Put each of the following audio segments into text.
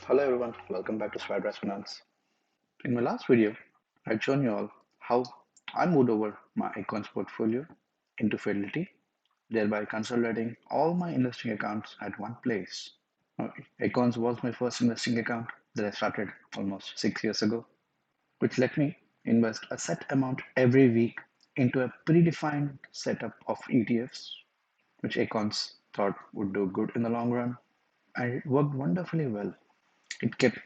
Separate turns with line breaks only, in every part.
Hello everyone, welcome back to Fundrise Finance. In my last video, I'd shown you all how I moved over my Acorns portfolio into Fidelity, thereby consolidating all my investing accounts at one place. Acorns was my first investing account that I started almost 6 years ago, which let me invest a set amount every week into a predefined setup of ETFs, which Acorns thought would do good in the long run, and it worked wonderfully well. It kept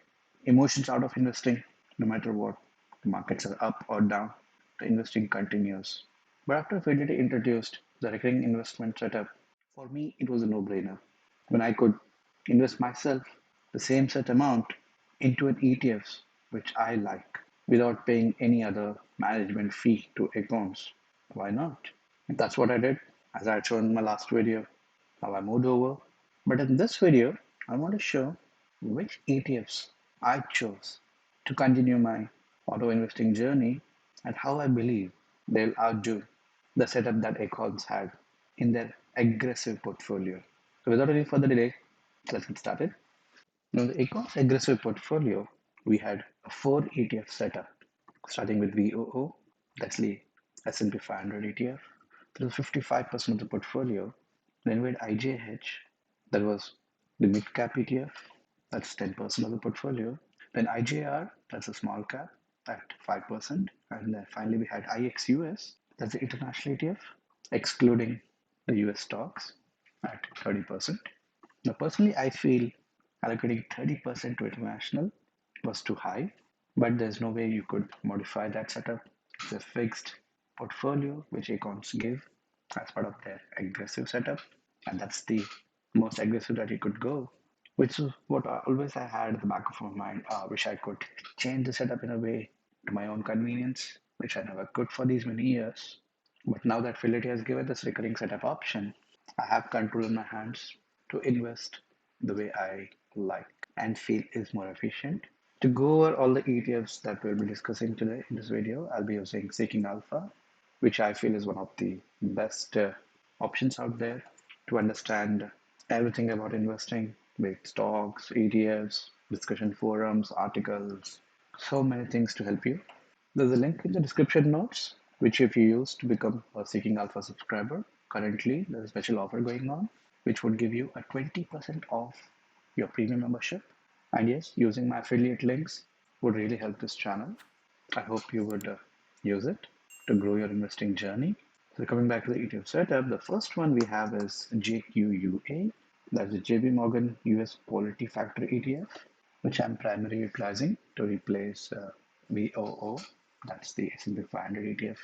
emotions out of investing, no matter what. The markets are up or down, the investing continues. But after Fidelity introduced the recurring investment setup, for me it was a no-brainer. When I could invest myself the same set amount into an ETFs which I like without paying any other management fee to accounts, why not? And that's what I did, as I had shown in my last video, how I moved over. But in this video, I want to show which ETFs I chose to continue my auto investing journey and how I believe they'll outdo the setup that Acorns had in their aggressive portfolio. So without any further delay, let's get started. Now, the Acorns aggressive portfolio, we had a 4 ETF setup, starting with VOO, that's the S&P 500 ETF. That was 55% of the portfolio. Then we had IJH, that was the mid cap ETF, that's 10% of the portfolio. Then IJR, that's a small cap at 5%. And then finally we had IXUS, that's the international ETF, excluding the US stocks at 30%. Now, personally, I feel allocating 30% to international was too high, but there's no way you could modify that setup. It's a fixed portfolio which Acorns give as part of their aggressive setup, and that's the most aggressive that you could go, which is what I had at the back of my mind. I wish I could change the setup in a way to my own convenience, which I never could for these many years. But now that Fidelity has given this recurring setup option, I have control in my hands to invest the way I like and feel is more efficient. To go over all the ETFs that we'll be discussing today in this video, I'll be using Seeking Alpha, which I feel is one of the best options out there to understand everything about investing, with stocks, ETFs, discussion forums, articles, so many things to help you. There's a link in the description notes, which if you use to become a Seeking Alpha subscriber, currently there's a special offer going on, which would give you a 20% off your premium membership. And yes, using my affiliate links would really help this channel. I hope you would use it to grow your investing journey. So coming back to the ETF setup, the first one we have is JQUA. That's the JP Morgan US Quality Factor ETF, which I'm primarily utilizing to replace VOO. That's the S&P 500 ETF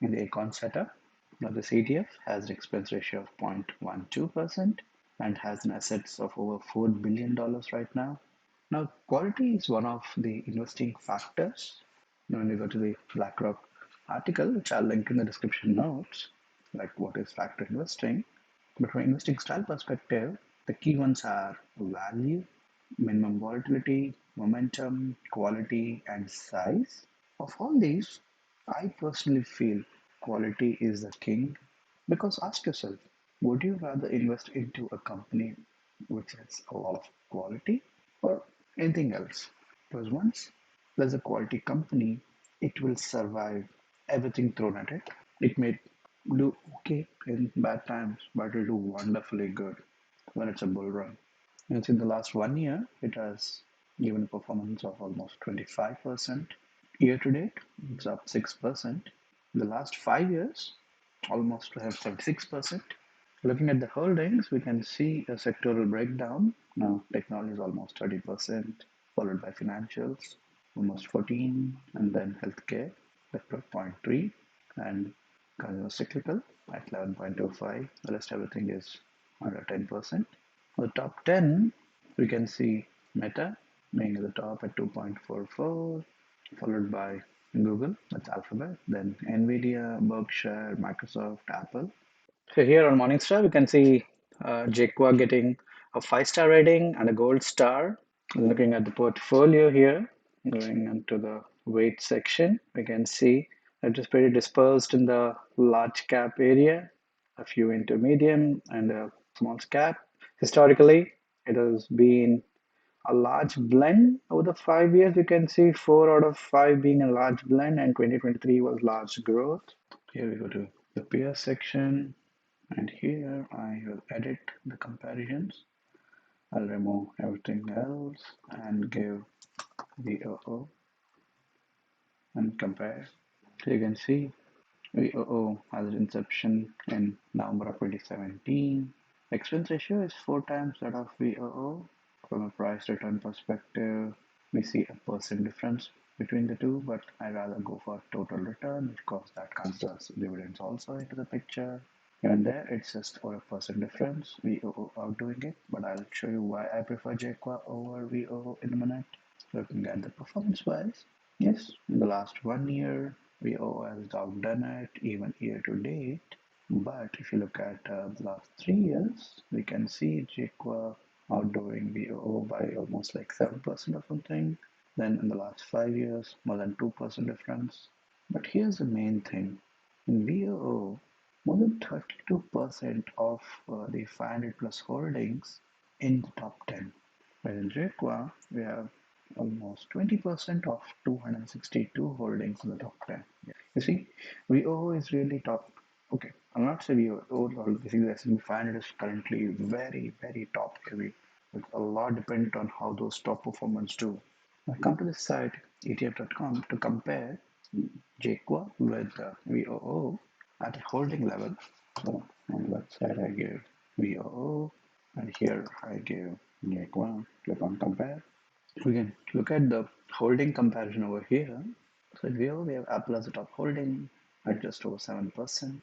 in the Acorn setup. Now this ETF has an expense ratio of 0.12% and has an assets of over $4 billion right now. Now, quality is one of the investing factors. When you go to the BlackRock article, which I'll link in the description notes, like what is factor investing. But from an investing style perspective, the key ones are value, minimum volatility, momentum, quality, and size. Of all these, I personally feel quality is the king because ask yourself, would you rather invest into a company which has a lot of quality or anything else? Because once there's a quality company, it will survive everything thrown at it. It may do okay in bad times, but it will do wonderfully good when it's a bull run. And in the last 1 year, it has given a performance of almost 25%. Year to date, it's up 6%. The last 5 years, almost to have 76%. Looking at the holdings, we can see a sectoral breakdown. Now, technology is almost 30%, followed by financials, almost 14, and then healthcare at 12.3, and consumer cyclical at 11.25. The rest everything is under 10%. The top 10, we can see Meta being at the top at 2.44, followed by Google, that's Alphabet, then Nvidia, Berkshire, Microsoft, Apple. So here on Morningstar, we can see JQuA getting a 5-star rating and a gold star. Looking at the portfolio here, going into the weight section, we can see it is pretty dispersed in the large cap area, a few into medium and a small cap. Historically, it has been a large blend over the 5 years. You can see 4 out of 5 being a large blend, and 2023 was large growth. Here we go to the peer section, and here I will edit the comparisons. I'll remove everything else and give VOO and compare. So you can see VOO has its inception in November of 2017. Expense ratio is 4 times that of VOO. From a price return perspective, we see a percent difference between the two, but I rather go for total return because that considers dividends also into the picture. Even there, it's just for a percent difference. VOO outdoing it, but I'll show you why I prefer JQuA over VOO in a minute. Looking at the performance wise, yes, in the last 1 year, VOO has outdone it even year to date. But if you look at the last 3 years, we can see JQuA outdoing VOO by almost like 7% or something. Then in the last 5 years, more than 2% difference. But here's the main thing. In VOO, more than 32% of the 500 plus holdings in the top 10. Whereas in JQuA, we have almost 20% of 262 holdings in the top 10. You see, VOO is really top. Okay, I'm not saying VOO overall. Basically, the S&P 500 is currently very, very top heavy. With a lot dependent on how those top performers do. I come to this site, ETF.com, to compare JQuA with VOO at a holding level. So on the left side, I give VOO, and here I give JQuA. Click on compare. We can look at the holding comparison over here. So in VOO, we have Apple as a top holding at just over 7%.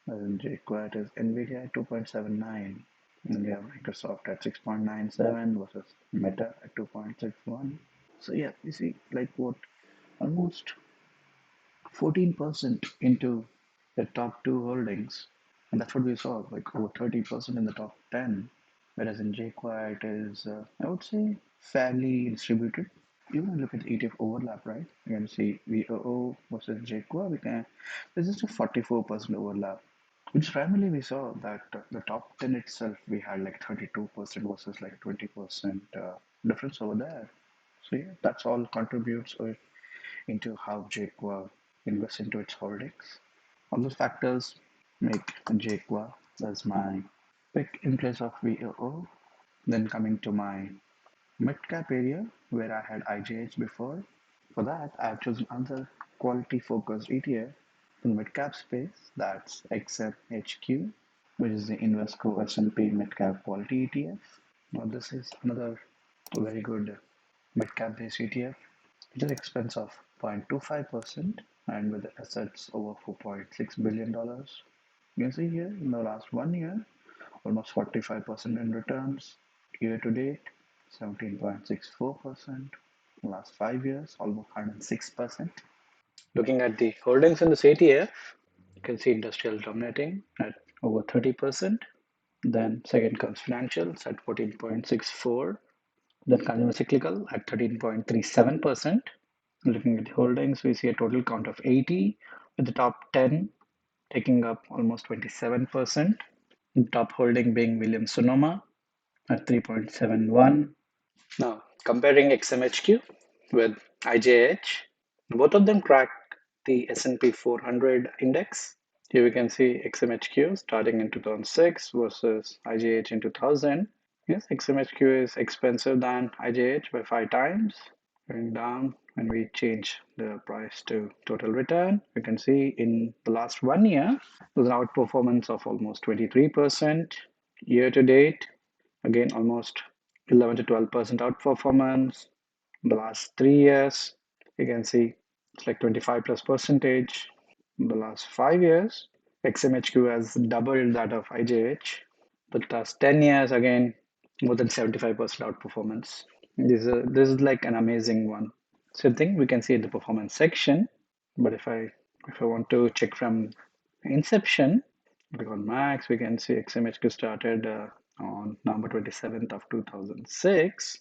And JQuat is NVIDIA at 2.79. And we have Microsoft at 6.97 versus Meta at 2.61. So yeah, you see like what almost 14% into the top two holdings. And that's what we saw, like over 30% in the top 10. Whereas in JQuat, it is, I would say, fairly distributed. Even look at the ETF overlap, right? You can see VOO versus JQuat, there's just a 44% overlap. Which primarily we saw that the top 10 itself, we had like 32% versus like 20% difference over there. So yeah, that's all contributes into how JQuA invests into its holdings. All those factors make JQuA as my pick in place of VOO. Then coming to my mid-cap area where I had IJH before. For that, I've chosen another quality focused ETF in the mid-cap space. That's XMHQ, which is the Invesco S&P Mid-Cap Quality ETF. Now, this is another very good mid-cap based ETF. It is expense of 0.25% and with assets over $4.6 billion. You can see here in the last 1 year, almost 45% in returns. Year to date, 17.64%. Last 5 years, almost 106%. Looking at the holdings in this ETF, you can see industrial dominating at over 30%. Then second comes financials at 14.64. Then consumer cyclical at 13.37%. Looking at the holdings, we see a total count of 80, with the top 10 taking up almost 27%. The top holding being Williams Sonoma at 3.71. Now, comparing XMHQ with IJH, both of them track the S&P 400 index. Here we can see XMHQ starting in 2006 versus IJH in 2000. Yes, XMHQ is expensive than IJH by 5 times. Going down, when we change the price to total return, you can see in the last 1 year, there's an outperformance of almost 23%. Year to date, again, almost 11 to 12% outperformance. In the last 3 years, you can see it's like 25 plus percentage. In the last 5 years, XMHQ has doubled that of IJH. The last 10 years, again, more than 75% outperformance. This is like an amazing one. Same thing we can see in the performance section. But if I want to check from inception, click on max, we can see XMHQ started on November 27th of 2006.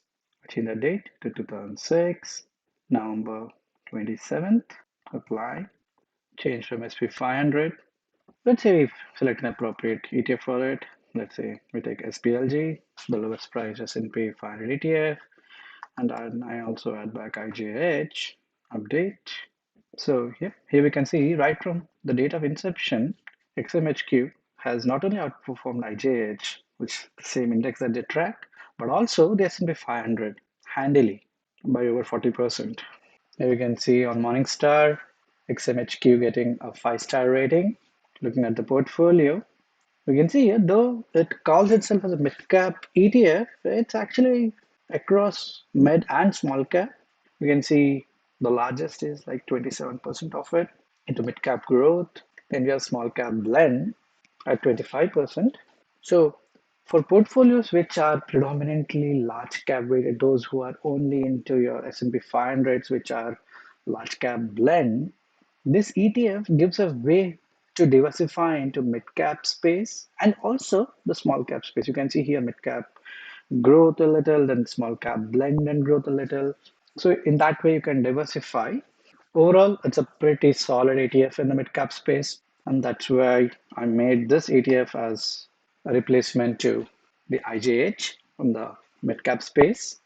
Change the date to 2006, November 27th. Apply. Change from SP 500. Let's say we select an appropriate ETF for it. Let's say we take SPLG, the lowest price S&P 500 ETF. And I also add back IJH update. So here we can see right from the date of inception, XMHQ has not only outperformed IJH, which is the same index that they track, but also the S&P 500 handily by over 40%. Here you can see on Morningstar, XMHQ getting a 5-star rating. Looking at the portfolio, we can see here, though it calls itself as a mid-cap ETF, it's actually across mid and small cap. We can see the largest is like 27% of it into mid-cap growth. Then we have small cap blend at 25%. So for portfolios which are predominantly large cap weighted, those who are only into your S&P 500s, which are large cap blend, this ETF gives a way to diversify into mid cap space and also the small cap space. You can see here mid cap growth a little, then small cap blend and growth a little. So in that way, you can diversify. Overall, it's a pretty solid ETF in the mid cap space, and that's why I made this ETF as a replacement to the IJH from the mid cap space.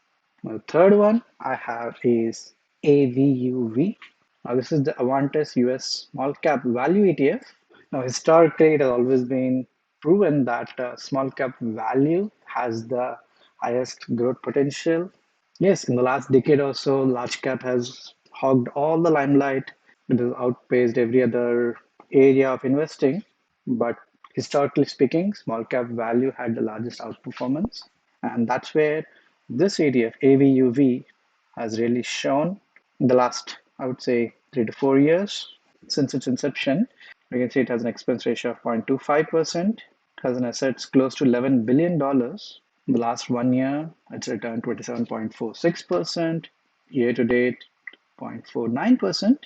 The third one I have is AVUV. Now, this is the Avantis US Small Cap Value ETF. Now, historically, it has always been proven that small cap value has the highest growth potential. Yes, in the last decade or so, large cap has hogged all the limelight. It has outpaced every other area of investing. But historically speaking, small cap value had the largest outperformance. And that's where this ETF, AVUV, has really shown in the last, I would say, 3 to 4 years since its inception. We can see it has an expense ratio of 0.25%, has an assets close to $11 billion. In the last 1 year, it's returned 27.46%, year to date, 0.49%.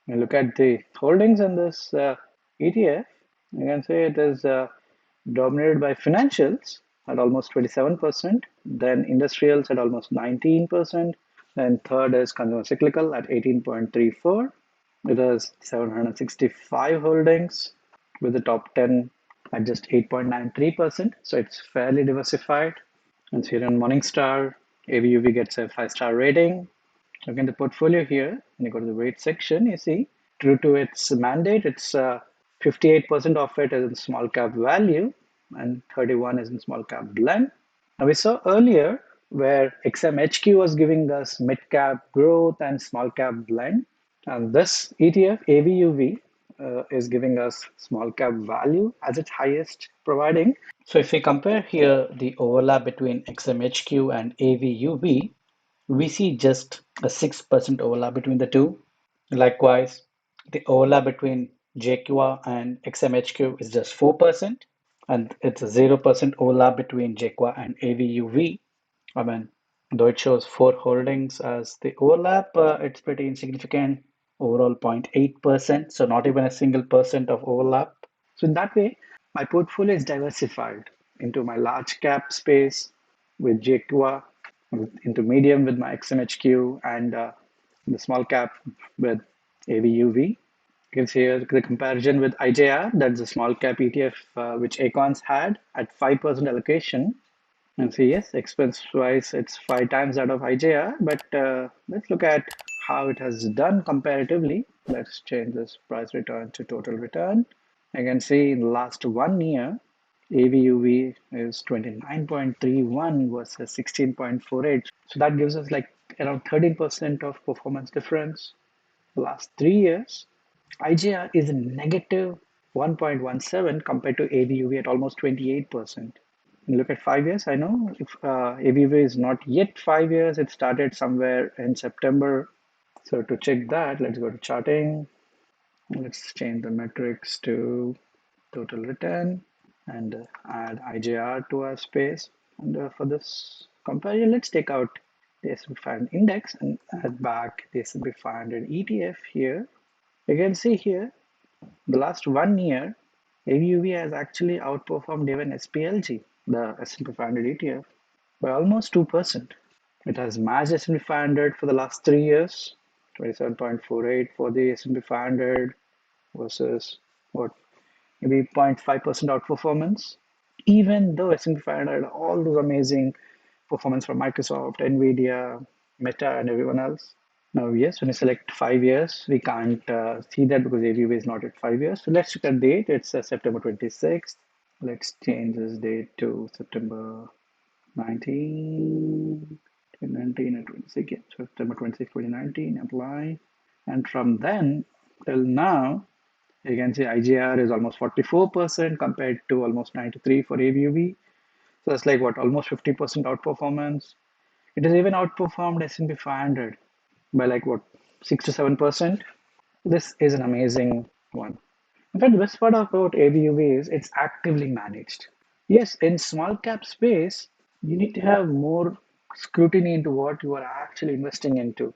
You look at the holdings in this ETF, you can say it is dominated by financials at almost 27%, then industrials at almost 19%, then third is consumer cyclical at 18.34. It has 765 holdings with the top 10 at just 8.93%. So it's fairly diversified. And so here on Morningstar, AVUV gets a 5-star rating. Look in the portfolio here, when you go to the weight section, you see, true to its mandate, it's 58% of it is in small cap value and 31 is in small cap blend. Now we saw earlier where XMHQ was giving us mid cap growth and small cap blend. And this ETF, AVUV, is giving us small cap value as its highest providing. So if we compare here the overlap between XMHQ and AVUV, we see just a 6% overlap between the two. Likewise, the overlap between JQA and XMHQ is just 4%, and it's a 0% overlap between JQA and AVUV. I mean, though it shows 4 holdings as the overlap, it's pretty insignificant. Overall 0.8%, so not even a single percent of overlap. So in that way, my portfolio is diversified into my large cap space with JQA, into medium with my XMHQ, and the small cap with AVUV. You can see here the comparison with IJR, that's the small cap ETF which Acorns had at 5% allocation. And see, yes, expense wise, it's 5 times that of IJR, but let's look at how it has done comparatively. Let's change this price return to total return. I can see in the last 1 year, AVUV is 29.31 versus 16.48. So that gives us like around 13% of performance difference. The last 3 years, IJR is a negative 1.17 compared to AVUV at almost 28%. And look at 5 years. I know if AVUV is not yet 5 years, it started somewhere in September. So to check that, let's go to charting. Let's change the metrics to total return and add IJR to our space. And for this comparison, let's take out the S&P 500 index and add back the S&P 500 ETF here. You can see here, the last 1 year, AVUV has actually outperformed even SPLG, the S&P 500 ETF, by almost 2%. It has matched S&P 500 for the last 3 years, 27.48 for the S&P 500 versus what, maybe 0.5% outperformance. Even though S&P 500 had all those amazing performance from Microsoft, Nvidia, Meta and everyone else. Now, yes, when you select 5 years, we can't see that because AVV is not at 5 years. So let's look at date. It's September 26th. Let's change this date to September 19, 2019 and 26. Yeah, September 26, 2019, apply. And from then till now, you can see IGR is almost 44% compared to almost 93 for AVUV. So that's like what, almost 50% outperformance. It has even outperformed S&P 500 by like what, 6 to 7%. This is an amazing one. In fact, the best part about AVUV is it's actively managed. Yes, in small cap space, you need to have more scrutiny into what you are actually investing into.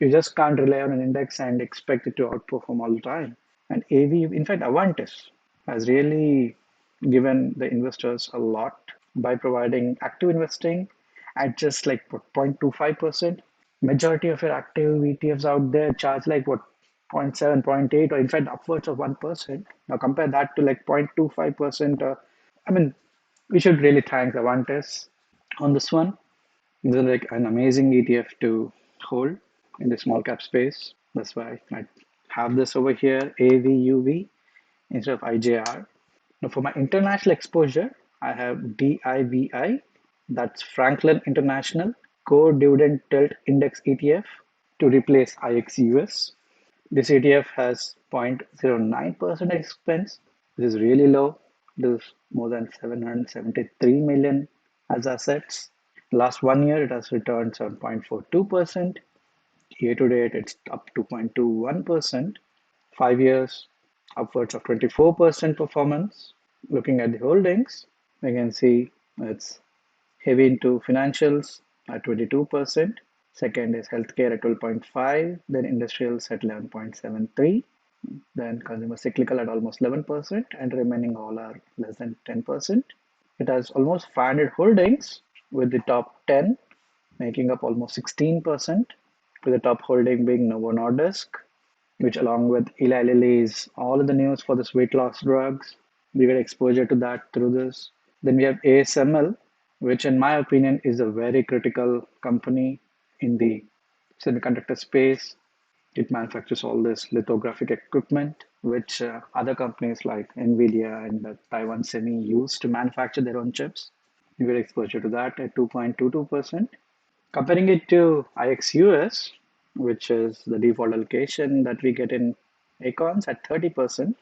You just can't rely on an index and expect it to outperform all the time. And AV, in fact, Avantis has really given the investors a lot by providing active investing at just like what 0.25%. Majority of your active ETFs out there charge like what 0.7, zero point 0.8, or in fact upwards of 1%. Now compare that to like 0.25%. I mean, we should really thank Avantis on this one. This is like an amazing ETF to hold in the small cap space. That's why I have this over here, AVUV instead of IJR. Now for my international exposure, I have DIVI, that's Franklin International Core Dividend Tilt Index ETF to replace IXUS. This ETF has 0.09% expense, which is really low. It is more than 773 million as assets. Last 1 year, it has returned 7.42%. Year to date, it's up to 2.21%. 5 years, upwards of 24% performance. Looking at the holdings, we can see it's heavy into financials at 22%. Second is healthcare at 12.5, then industrials at 11.73, then consumer cyclical at almost 11%, and remaining all are less than 10%. It has almost 500 holdings, with the top 10 making up almost 16%, with the top holding being Novo Nordisk, which along with Eli Lilly's all of the news for this weight loss drugs, we get exposure to that through this. Then we have ASML, which in my opinion is a very critical company in the semiconductor space. It manufactures all this lithographic equipment, which other companies like Nvidia and Taiwan Semi use to manufacture their own chips. You get exposure to that at 2.22%. Comparing it to IXUS, which is the default allocation that we get in Acorns at 30%,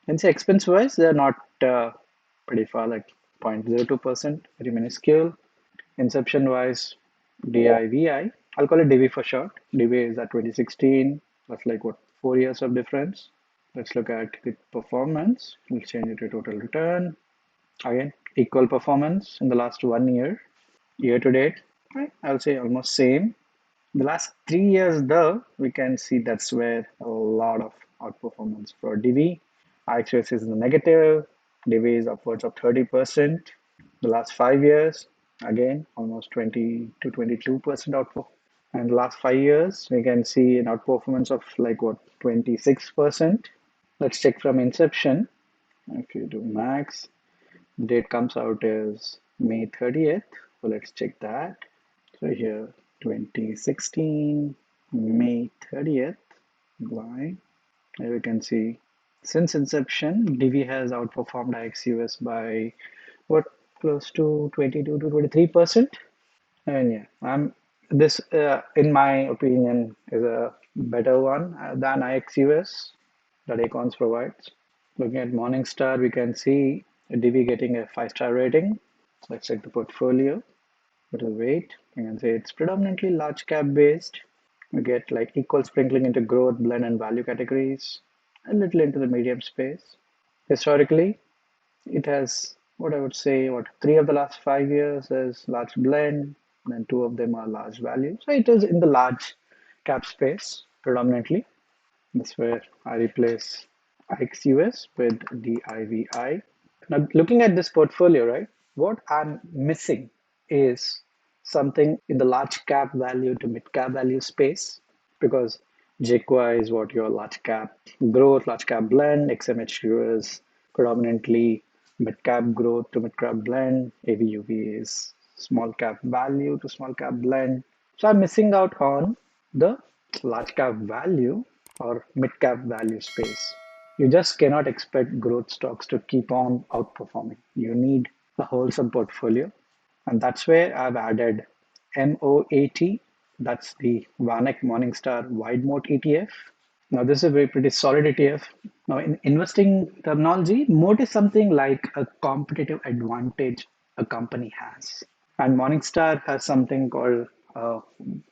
and say expense wise, they're not pretty far, like 0.02%, very minuscule. Inception wise, DIVI, I'll call it DV for short. DV is at 2016, that's like what, 4 years of difference. Let's look at the performance. We'll change it to total return. Again, equal performance in the last 1 year. Year to date, right? I'll say almost same. The last 3 years, though, we can see that's where a lot of outperformance for DV. IXS is in the negative. DV is upwards of 30%. The last 5 years, again, almost 20 to 22% outperformance. And the last 5 years, we can see an outperformance of like what, 26%. Let's check from inception. If you do max, the date comes out is May 30th. So let's check that. So here, 2016, May 30th, why? Here we can see since inception, DV has outperformed IXUS by what, close to 22 to 23%. And yeah, this, in my opinion, is a better one than IXUS that Acorns provides. Looking at Morningstar, we can see DV getting a 5-star rating. Let's check the portfolio. Little weight. You can say it's predominantly large cap based. We get like equal sprinkling into growth, blend, and value categories, a little into the medium space. Historically, it has what I would say, what, 3 of the last 5 years is large blend, and 2 of them are large value. So it is in the large cap space predominantly. That's where I replace IXUS with DIVI. Now, looking at this portfolio, right, what I'm missing is something in the large cap value to mid cap value space, because JQuai is what your large cap growth, large cap blend, XMHU is predominantly mid cap growth to mid cap blend, AVUV is small cap value to small cap blend. So I'm missing out on the large cap value or mid cap value space. You just cannot expect growth stocks to keep on outperforming. You need a wholesome portfolio. And that's where I've added MOAT. That's the Vanek Morningstar Wide Moat ETF. Now, this is a very pretty solid ETF. Now, in investing terminology, moat is something like a competitive advantage a company has. And Morningstar has something called a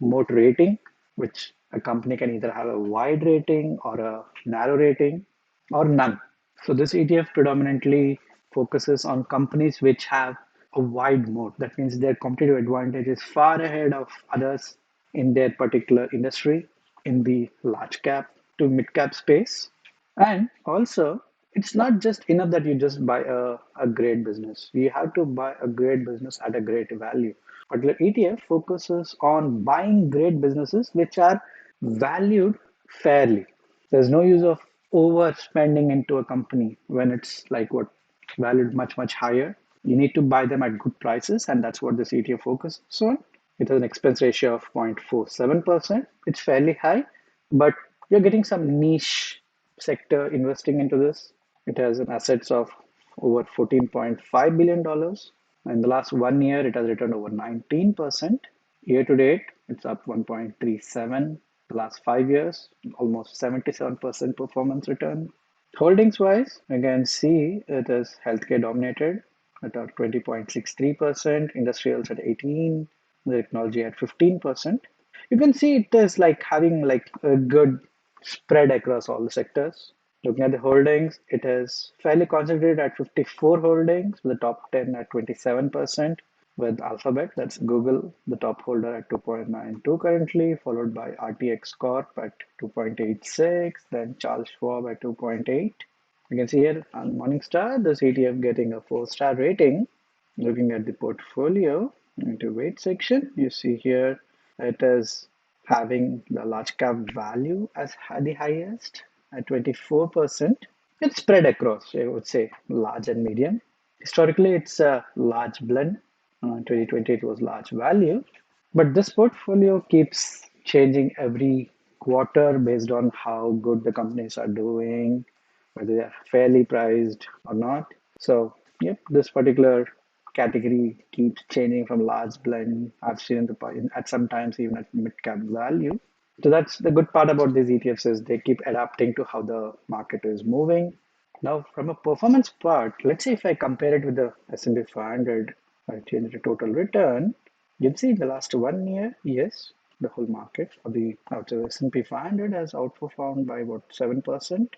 moat rating, which a company can either have a wide rating or a narrow rating or none. So this ETF predominantly focuses on companies which have a wide moat. That means their competitive advantage is far ahead of others in their particular industry in the large cap to mid cap space. And also, it's not just enough that you just buy a great business. You have to buy a great business at a great value. But the ETF focuses on buying great businesses which are valued fairly. There's no use of overspending into a company when it's like what valued much higher. You need to buy them at good prices, and that's what this ETF focuses on. It has an expense ratio of 0.47%. It's fairly high, but you're getting some niche sector investing into this. It has an assets of over $14.5 billion dollars. In the last 1 year, it has returned over 19%. Year to date, it's up 1.37. The last 5 years, almost 77% performance return. Holdings wise, you can see it is healthcare dominated at 20.63%, industrials at 18, the technology at 15%. You can see it is like having like a good spread across all the sectors. Looking at the holdings, it is fairly concentrated at 54 holdings, with the top 10 at 27%, with Alphabet, that's Google, the top holder at 2.92 currently, followed by RTX Corp at 2.86, then Charles Schwab at 2.8. You can see here on Morningstar, the ETF getting a 4-star rating. Looking at the portfolio into weight section, you see here it is having the large cap value as the highest at 24%. It's spread across, I would say, large and medium. Historically, it's a large blend. 2020, it was large value. But this portfolio keeps changing every quarter based on how good the companies are doing, whether they're fairly priced or not. So, yep, this particular category keeps changing from large blend. I've seen at sometimes even at mid cap value. So that's the good part about these ETFs is they keep adapting to how the market is moving. Now, from a performance part, let's say if I compare it with the S&P 500, I change the total return. You'd see in the last 1 year, yes, the whole market or the S&P 500 has outperformed by what 7%. In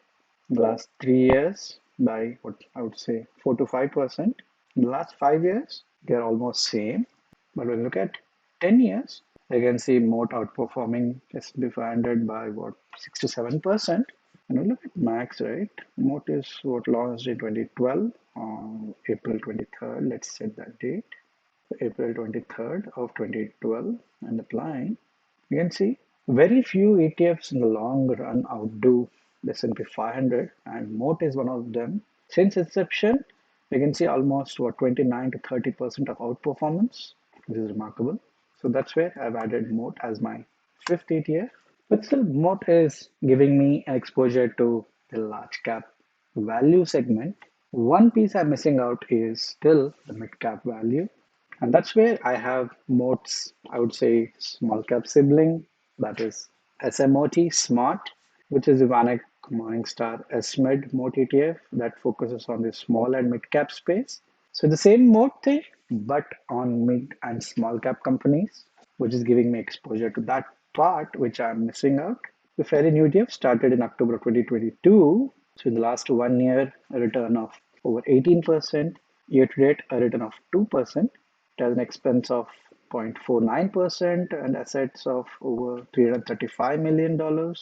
the last 3 years, by what I would say 4 to 5%. In the last 5 years, they're almost same. But when you look at 10 years, you can see Moat outperforming S&P 500 by what 6 to 7%. And we look at Max, right? Moat is what launched in 2012 on April 23rd. Let's set that date. April 23rd of 2012 and applying. You can see very few ETFs in the long run outdo the S&P 500 and Moat is one of them. Since inception, we can see almost what 29 to 30% of outperformance. This is remarkable. So that's where I've added Moat as my fifth ETF. But still, Moat is giving me an exposure to the large cap value segment. One piece I'm missing out is still the mid cap value. And that's where I have Moat's, I would say, small cap sibling, that is SMOT, SMART, which is the Vanek Morningstar SMID Moat ETF that focuses on the small and mid cap space. So the same Moat thing, but on mid and small cap companies, which is giving me exposure to that part which I'm missing out. The fairly new ETF started in October 2022. So in the last 1 year, a return of over 18%, year to date, a return of 2%. It has an expense of 0.49% and assets of over $335 million.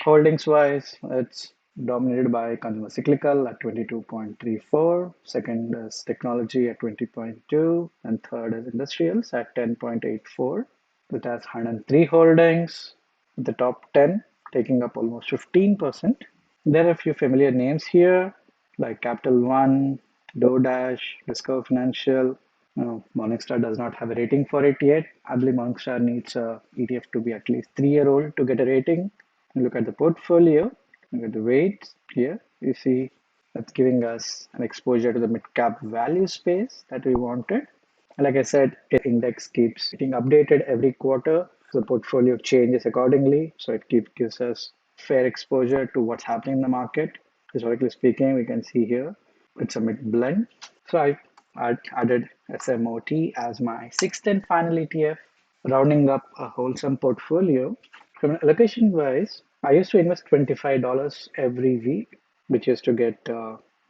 Holdings wise, it's dominated by consumer cyclical at 22.34, second is technology at 20.2, and third is industrials at 10.84. It has 103 holdings, the top 10 taking up almost 15%. There are a few familiar names here like Capital One, DoorDash, Discover Financial, Morningstar does not have a rating for it yet. I believe Morningstar needs a ETF to be at least 3 year old to get a rating. You look at the portfolio, look at the weights here. You see that's giving us an exposure to the mid cap value space that we wanted. And like I said, index keeps getting updated every quarter. So the portfolio changes accordingly. So gives us fair exposure to what's happening in the market. Historically speaking, we can see here it's a mid blend. So I added SMOT as my sixth and final ETF, rounding up a wholesome portfolio. From an allocation wise, I used to invest $25 every week, which used to get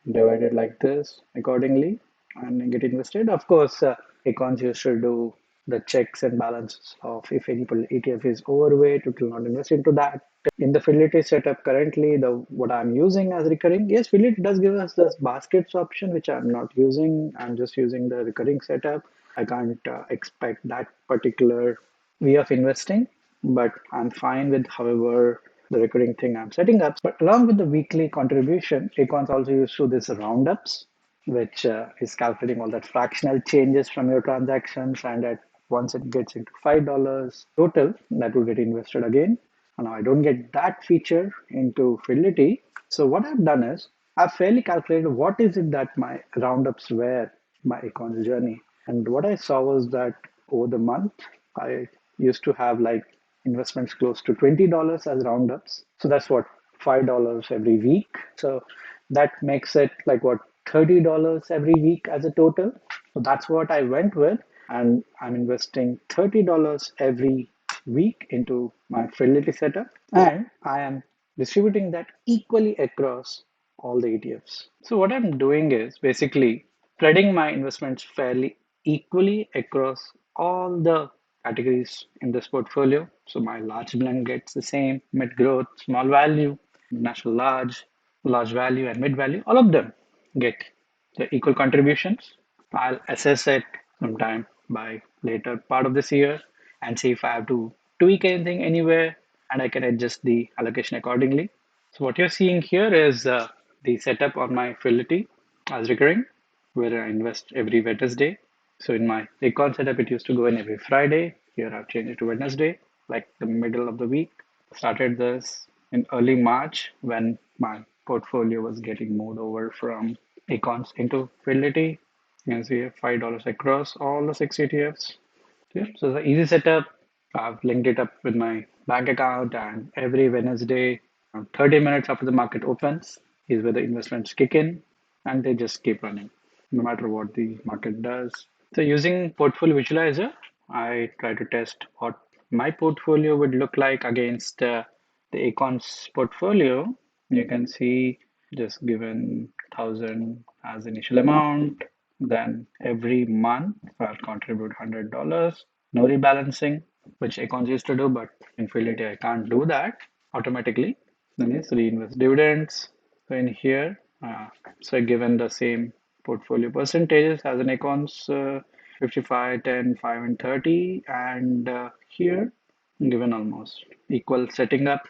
divided like this accordingly and get invested. Of course, Acorns used to do the checks and balances of if any ETF is overweight, it will not invest into that. In the Fidelity setup currently, the what I'm using as recurring, yes, Fidelity does give us this baskets option, which I'm not using. I'm just using the recurring setup. I can't expect that particular way of investing, but I'm fine with however the recurring thing I'm setting up. But along with the weekly contribution, Acorns also used to this roundups, which is calculating all that fractional changes from your transactions, and at once it gets into $5 total, that will get invested again. And now I don't get that feature into Fidelity. So what I've done is I've fairly calculated what is it that my roundups were my Acorns journey. And what I saw was that over the month, I used to have like investments close to $20 as roundups. So that's what $5 every week. So that makes it like what $30 every week as a total. So that's what I went with, and I'm investing $30 every week into my Fidelity setup, and I am distributing that equally across all the ETFs. So what I'm doing is basically spreading my investments fairly equally across all the categories in this portfolio. So my large blend gets the same, mid growth, small value, national large, large value, and mid value. All of them get the equal contributions. I'll assess it sometime by later part of this year and see if I have to tweak anything anywhere, and I can adjust the allocation accordingly. So what you're seeing here is the setup on my Fidelity as recurring, where I invest every Wednesday. So in my Recon setup, it used to go in every Friday. Here I've changed it to Wednesday, like the middle of the week. Started this in early March when my portfolio was getting moved over from Econs into Fidelity. You can see $5 across all the six ETFs. Yeah, so the easy setup. I've linked it up with my bank account, and every Wednesday, 30 minutes after the market opens, is where the investments kick in, and they just keep running, no matter what the market does. So using Portfolio Visualizer, I try to test what my portfolio would look like against the Acorns portfolio. You can see just given 1,000 as initial amount, then every month I'll contribute $100. No rebalancing, which Acorns used to do, but in Fidelity I can't do that automatically. Then is reinvest dividends. So in here, so given the same portfolio percentages as an Acorns 55, 10, 5, and 30, and here given almost equal setting up,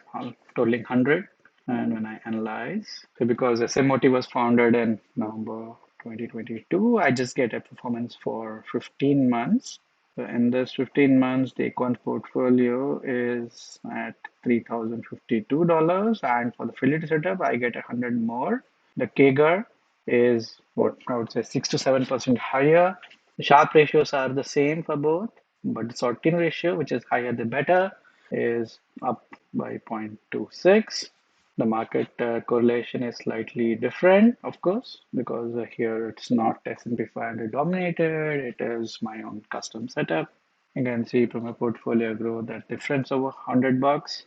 totaling 100. And when I analyze, so because SMOT was founded in November 2022, I just get a performance for 15 months. So in this 15 months, the Acorns portfolio is at $3,052. And for the Fidelity setup, I get 100 more. The CAGR is what I would say 6 to 7% higher. The Sharpe ratios are the same for both, but the sorting ratio, which is higher the better, is up by 0.26. The market correlation is slightly different, of course, because here it's not S&P 500 dominated, it is my own custom setup. You can see from a portfolio growth that difference over $100.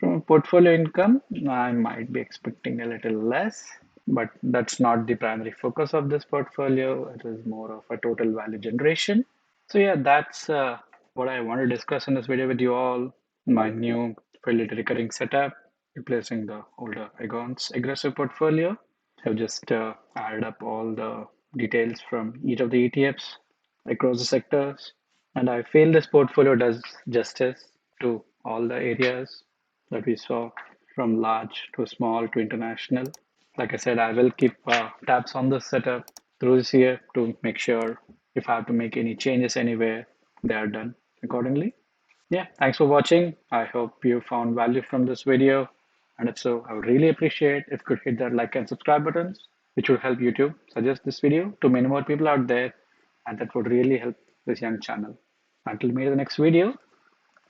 From a portfolio income, I might be expecting a little less, but that's not the primary focus of this portfolio. It is more of a total value generation. So yeah, that's what I want to discuss in this video with you all. My new fairly recurring setup, replacing the older Agon's aggressive portfolio. I've just added up all the details from each of the ETFs across the sectors, and I feel this portfolio does justice to all the areas that we saw, from large to small to international. Like I said, I will keep tabs on this setup through this year to make sure If I have to make any changes anywhere, they are done accordingly. Yeah, thanks for watching. I hope you found value from this video. And if so, I would really appreciate if you could hit that like and subscribe buttons, which will help YouTube suggest this video to many more people out there. And that would really help this young channel. Until we meet in the next video,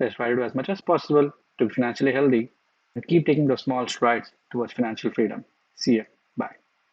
let's try to do as much as possible to be financially healthy and keep taking those small strides towards financial freedom. See ya.